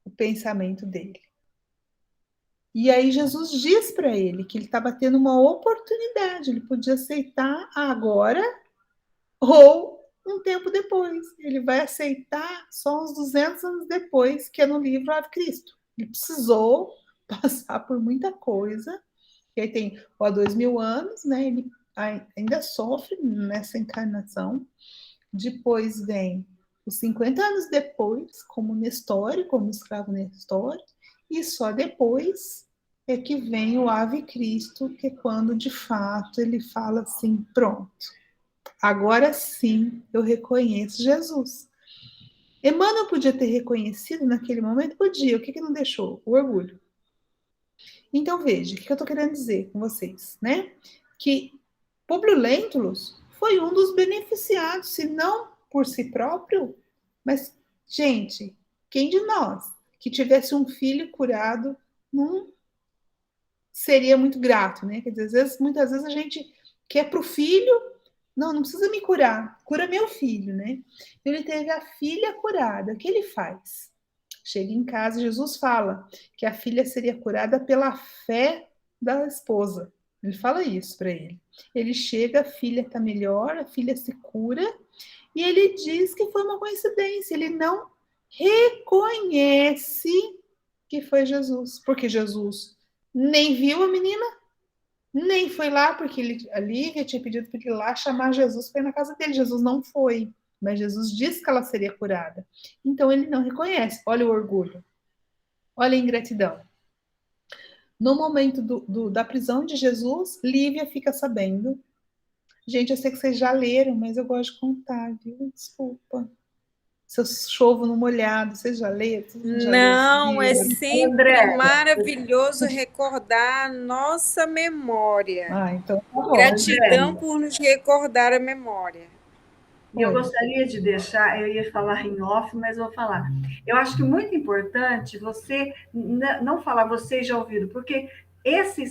o pensamento dele. E aí Jesus diz para ele que ele estava tendo uma oportunidade, ele podia aceitar agora ou um tempo depois. Ele vai aceitar só uns 200 anos depois, que é no livro Ave Cristo. Ele precisou passar por muita coisa. E aí tem há 2000 anos, né? Ele ainda sofre nessa encarnação. Depois vem os 50 anos depois, como Nestório, como escravo Nestório, e só depois é que vem o Ave Cristo, que é quando de fato ele fala assim: pronto, agora sim eu reconheço Jesus. Emmanuel podia ter reconhecido naquele momento? Podia. O que não deixou? O orgulho. Então veja, o que eu estou querendo dizer com vocês, né? Que Públio Lentulus foi um dos beneficiados, se não por si próprio, mas, gente, quem de nós que tivesse um filho curado não seria muito grato, né? Quer dizer, muitas vezes a gente quer para o filho, não precisa me curar, cura meu filho, né? Ele teve a filha curada, o que ele faz? Chega em casa, Jesus fala que a filha seria curada pela fé da esposa. Ele fala isso para ele. Ele chega, a filha está melhor, a filha se cura, e ele diz que foi uma coincidência. Ele não reconhece que foi Jesus, porque Jesus nem viu a menina, nem foi lá, porque a Lívia tinha pedido para ele ir lá chamar Jesus para ir na casa dele. Jesus não foi, mas Jesus disse que ela seria curada. Então ele não reconhece. Olha o orgulho, olha a ingratidão. No momento da prisão de Jesus, Lívia fica sabendo. Gente, eu sei que vocês já leram, mas eu gosto de contar, viu? Desculpa. Se eu chovo no molhado, vocês já leram? Não, é sempre André. maravilhoso recordar a nossa memória. Então tá bom. Gratidão por nos recordar a memória. E eu gostaria de deixar, eu ia falar em off, mas vou falar. Eu acho que é muito importante você não falar, vocês já ouviram, porque esse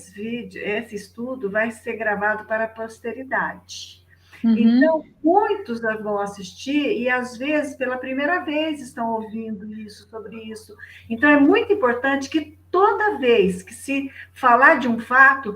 estudo vai ser gravado para a posteridade. Então, muitos vão assistir e, às vezes, pela primeira vez estão ouvindo isso, sobre isso. Então, é muito importante que toda vez que se falar de um fato,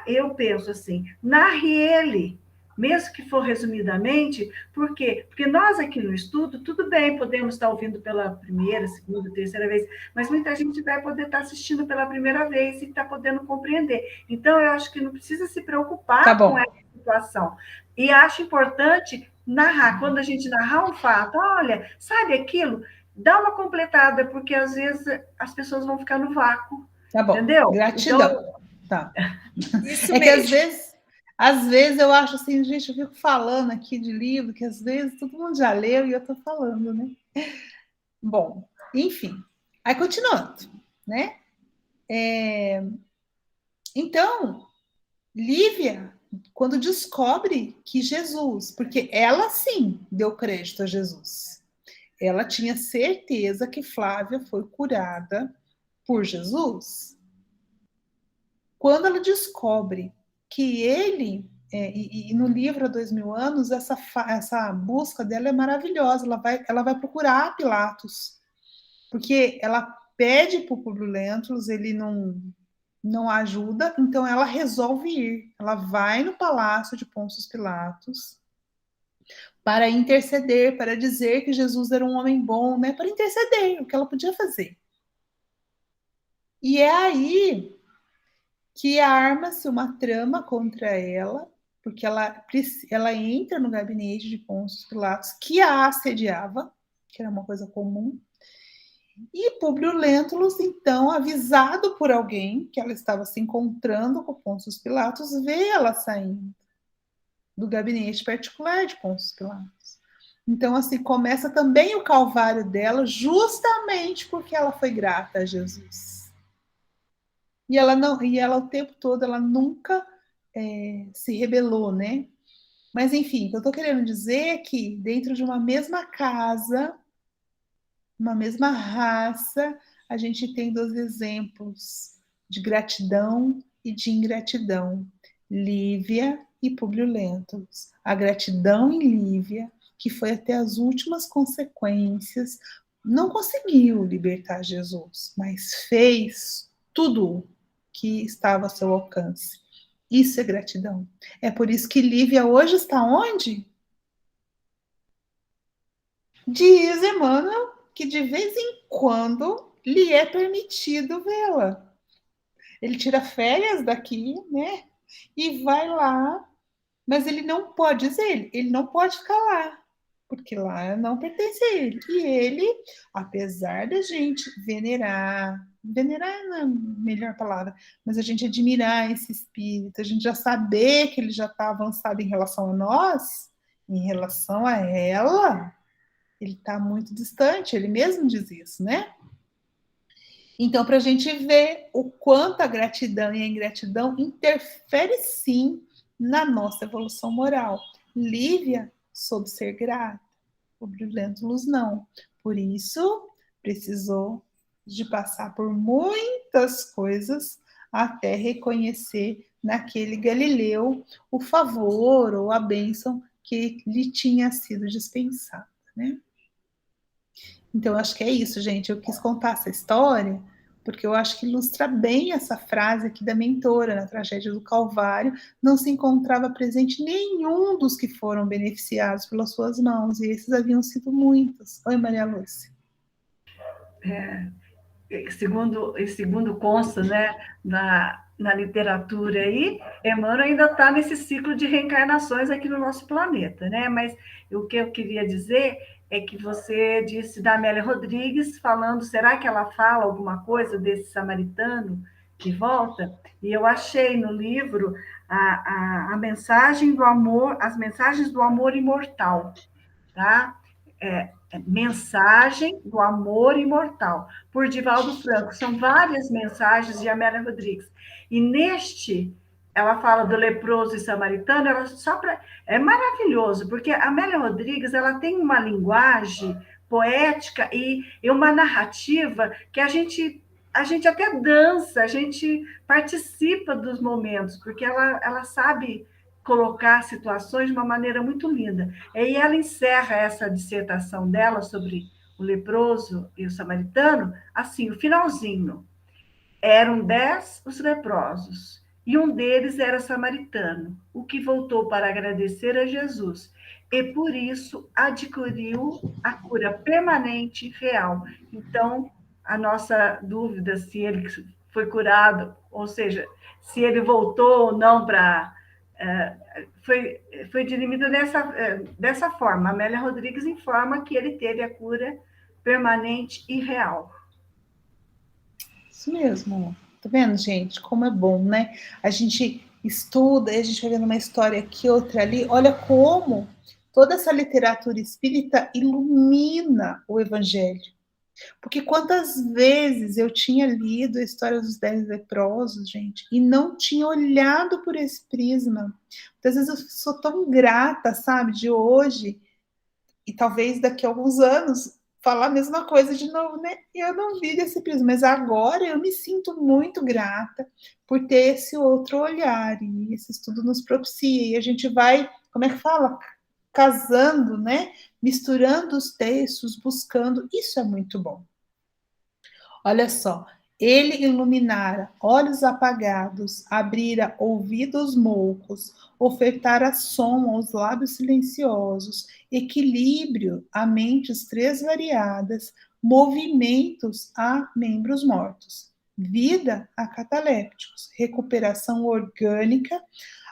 eu penso assim, narre ele, mesmo que for resumidamente. Por quê? Porque nós aqui no estudo, tudo bem, podemos estar ouvindo pela primeira, segunda, terceira vez, mas muita gente vai poder estar assistindo pela primeira vez e está podendo compreender. Então, eu acho que não precisa se preocupar com essa situação. E acho importante narrar. Quando a gente narrar um fato, olha, sabe aquilo? Dá uma completada, porque às vezes as pessoas vão ficar no vácuo. Tá bom. Entendeu? Gratidão. Então, tá. Isso é mesmo. Que às vezes eu acho assim, gente, eu fico falando aqui de livro, que às vezes todo mundo já leu e eu tô falando, né? Bom, enfim. Aí continuando, né? Então, Lívia, quando descobre que Jesus, porque ela sim deu crédito a Jesus, ela tinha certeza que Flávia foi curada por Jesus. Quando ela descobre que ele, e no livro há 2000 anos, essa busca dela é maravilhosa, ela vai procurar Pilatos, porque ela pede para o Públio Lentulus, ele não ajuda, então ela resolve ir. Ela vai no palácio de Pôncio Pilatos para interceder, para dizer que Jesus era um homem bom, né? Para interceder, o que ela podia fazer. E é aí que arma-se uma trama contra ela, porque ela entra no gabinete de Pôncio Pilatos, que a assediava, que era uma coisa comum. E Públio Lentulus, então, avisado por alguém que ela estava se encontrando com Pôncio Pilatos, vê ela saindo do gabinete particular de Pôncio Pilatos. Então, assim, começa também o calvário dela, justamente porque ela foi grata a Jesus. E ela o tempo todo, ela nunca se rebelou, né? Mas, enfim, o que eu estou querendo dizer é que dentro de uma mesma casa, uma mesma raça, a gente tem 2 exemplos de gratidão e de ingratidão. Lívia e Públio Lentulus. A gratidão em Lívia, que foi até as últimas consequências, não conseguiu libertar Jesus, mas fez tudo que estava a seu alcance. Isso é gratidão. É por isso que Lívia hoje está onde? Diz Emmanuel que de vez em quando lhe é permitido vê-la. Ele tira férias daqui, né? E vai lá, mas ele não pode dizer, ele não pode ficar lá, porque lá não pertence a ele. E ele, apesar da gente venerar não é a melhor palavra, mas a gente admirar esse espírito, a gente já saber que ele já está avançado em relação a nós, em relação a ela, ele está muito distante, ele mesmo diz isso, né? Então, para a gente ver o quanto a gratidão e a ingratidão interferem sim na nossa evolução moral. Lívia soube ser grata, o Lentulus não. Por isso, precisou de passar por muitas coisas até reconhecer naquele Galileu o favor ou a bênção que lhe tinha sido dispensada, né? Então, acho que é isso, gente. Eu quis contar essa história porque eu acho que ilustra bem essa frase aqui da mentora na tragédia do Calvário. Não se encontrava presente nenhum dos que foram beneficiados pelas suas mãos, e esses haviam sido muitos. Oi, Maria Lúcia. Segundo consta, né, na literatura aí, Emmanuel ainda está nesse ciclo de reencarnações aqui no nosso planeta, né? Mas o que eu queria dizer é que você disse da Amélia Rodrigues, falando, será que ela fala alguma coisa desse samaritano que volta? E eu achei no livro a mensagem do amor, as mensagens do amor imortal, tá? Mensagem do Amor Imortal, por Divaldo Franco. São várias mensagens de Amélia Rodrigues. E neste, ela fala do leproso e samaritano, é maravilhoso, porque a Amélia Rodrigues ela tem uma linguagem poética e uma narrativa que a gente até dança, a gente participa dos momentos, porque ela sabe colocar situações de uma maneira muito linda. E ela encerra essa dissertação dela sobre o leproso e o samaritano, assim, o finalzinho. Eram 10 os leprosos, e um deles era samaritano, o que voltou para agradecer a Jesus, e por isso adquiriu a cura permanente real. Então, a nossa dúvida se ele foi curado, ou seja, se ele voltou ou não para... foi dirimida dessa forma. Amélia Rodrigues informa que ele teve a cura permanente e real. Isso mesmo. Tá vendo, gente? Como é bom, né? A gente estuda, a gente vai vendo uma história aqui, outra ali. Olha como toda essa literatura espírita ilumina o Evangelho. Porque quantas vezes eu tinha lido a história dos 10 leprosos, gente, e não tinha olhado por esse prisma. Muitas vezes eu sou tão grata, sabe, de hoje, e talvez daqui a alguns anos, falar a mesma coisa de novo, né? Eu não vi desse prisma, mas agora eu me sinto muito grata por ter esse outro olhar, e esse estudo nos propicia, e a gente vai, como é que fala? Casando, né? Misturando os textos, buscando, isso é muito bom. Olha só, ele iluminara olhos apagados, abrira ouvidos moucos, ofertara som aos lábios silenciosos, equilíbrio a mentes três variadas, movimentos a membros mortos, vida a catalépticos, recuperação orgânica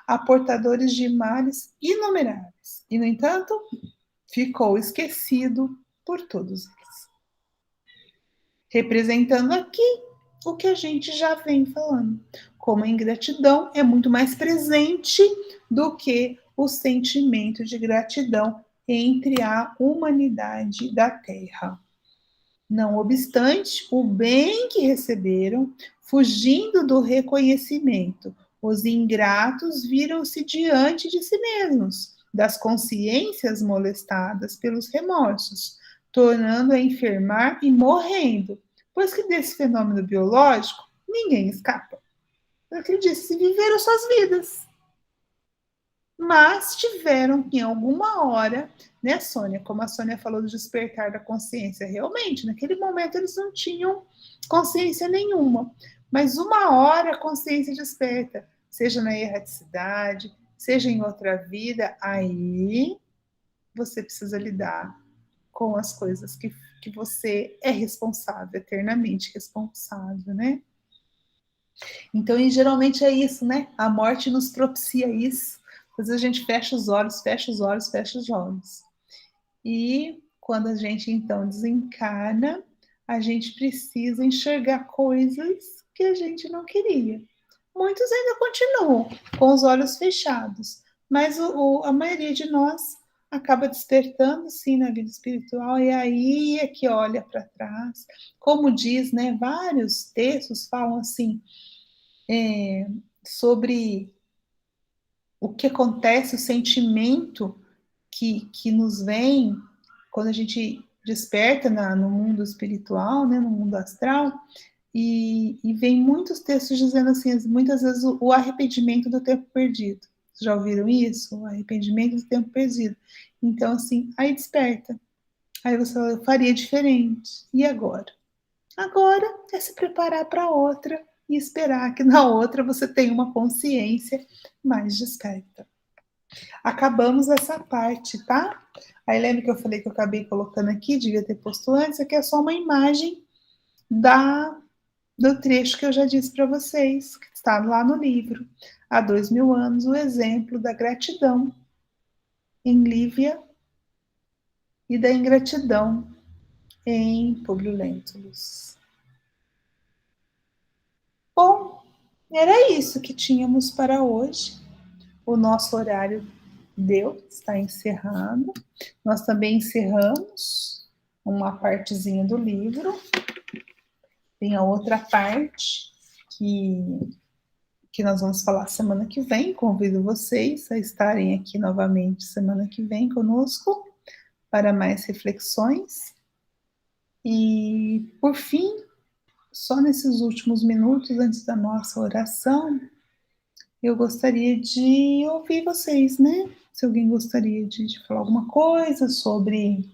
a portadores de males inumeráveis. E, no entanto, ficou esquecido por todos eles. Representando aqui o que a gente já vem falando. Como a ingratidão é muito mais presente do que o sentimento de gratidão entre a humanidade da Terra. Não obstante, o bem que receberam, fugindo do reconhecimento, os ingratos viram-se diante de si mesmos, das consciências molestadas pelos remorsos, tornando a enfermar e morrendo, pois que desse fenômeno biológico ninguém escapa. Eu acredito, se viveram suas vidas. mas tiveram em alguma hora, né, Sônia? Como a Sônia falou do despertar da consciência, realmente, naquele momento eles não tinham consciência nenhuma, mas uma hora a consciência desperta, seja na erraticidade, seja em outra vida, aí você precisa lidar com as coisas que você é responsável, eternamente responsável, né? Então, e geralmente é isso, né? A morte nos propicia isso. Às vezes a gente fecha os olhos, fecha os olhos, fecha os olhos. E quando a gente então desencarna, a gente precisa enxergar coisas que a gente não queria. Muitos ainda continuam com os olhos fechados, mas a maioria de nós acaba despertando, sim, na vida espiritual, e aí é que olha para trás. Como diz, né, vários textos falam assim, sobre o que acontece, o sentimento que nos vem quando a gente desperta no mundo espiritual, né, no mundo astral, e vem muitos textos dizendo assim, muitas vezes o arrependimento do tempo perdido. Vocês já ouviram isso? O arrependimento do tempo perdido. Então, assim, aí desperta. Aí você fala, eu faria diferente. E agora? Agora é se preparar para outra e esperar que na outra você tenha uma consciência mais desperta. Acabamos essa parte, tá? Aí lembra que eu falei que eu acabei colocando aqui, devia ter posto antes, aqui é só uma imagem do trecho que eu já disse para vocês, que está lá no livro, há 2000 anos, o exemplo da gratidão em Lívia e da ingratidão em Públio Lentulus. Bom, era isso que tínhamos para hoje. O nosso horário está encerrado. Nós também encerramos uma partezinha do livro. Tem a outra parte que nós vamos falar semana que vem. Convido vocês a estarem aqui novamente semana que vem conosco para mais reflexões. E, por fim, só nesses últimos minutos antes da nossa oração, eu gostaria de ouvir vocês, né? Se alguém gostaria de falar alguma coisa sobre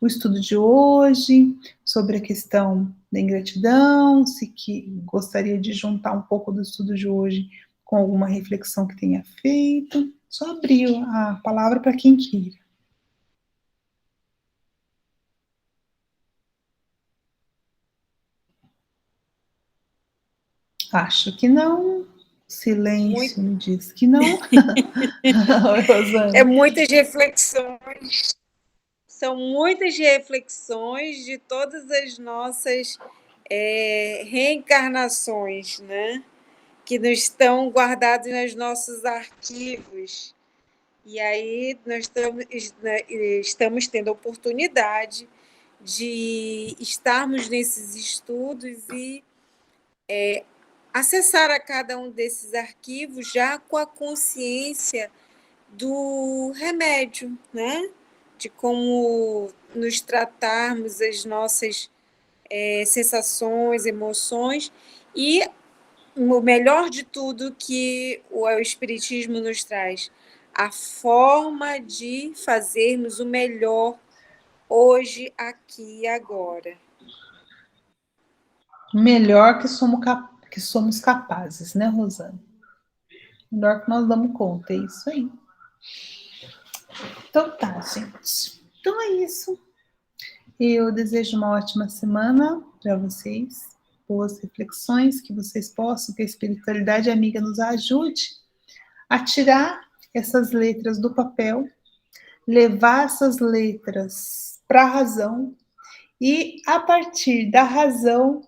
o estudo de hoje, sobre a questão da ingratidão, se que gostaria de juntar um pouco do estudo de hoje com alguma reflexão que tenha feito, só abrir a palavra para quem queira. Acho que não. Silêncio me diz que não. Oi, Rosana. É muitas reflexões. São muitas reflexões de todas as nossas reencarnações, né? Que nos estão guardados nos nossos arquivos. E aí nós estamos tendo a oportunidade de estarmos nesses estudos e acessar a cada um desses arquivos já com a consciência do remédio, né? De como nos tratarmos as nossas sensações, emoções e o melhor de tudo que o Espiritismo nos traz, a forma de fazermos o melhor hoje, aqui e agora. Melhor que somos capazes, né, Rosana? Melhor que nós damos conta, é isso aí. Então tá, gente. Então é isso. Eu desejo uma ótima semana para vocês, boas reflexões, que vocês possam, que a espiritualidade amiga nos ajude a tirar essas letras do papel, levar essas letras para a razão e, a partir da razão,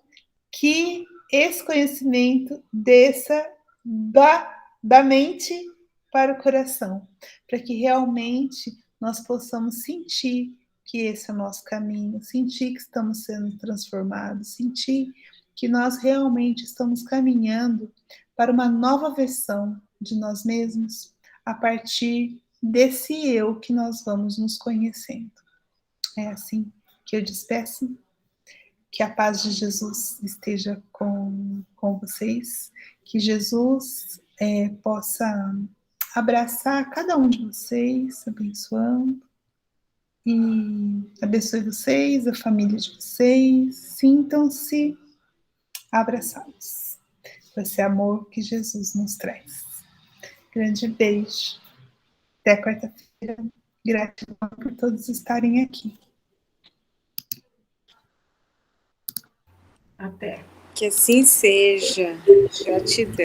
que esse conhecimento desça da mente para o coração, para que realmente nós possamos sentir que esse é o nosso caminho, sentir que estamos sendo transformados, sentir que nós realmente estamos caminhando para uma nova versão de nós mesmos, a partir desse eu que nós vamos nos conhecendo. É assim que eu despeço. Que a paz de Jesus esteja com vocês, que Jesus possa abraçar cada um de vocês, abençoando. E abençoe vocês, a família de vocês. Sintam-se abraçados por esse amor que Jesus nos traz. Grande beijo. Até quarta-feira. Gratidão por todos estarem aqui. Até. Que assim seja. Gratidão.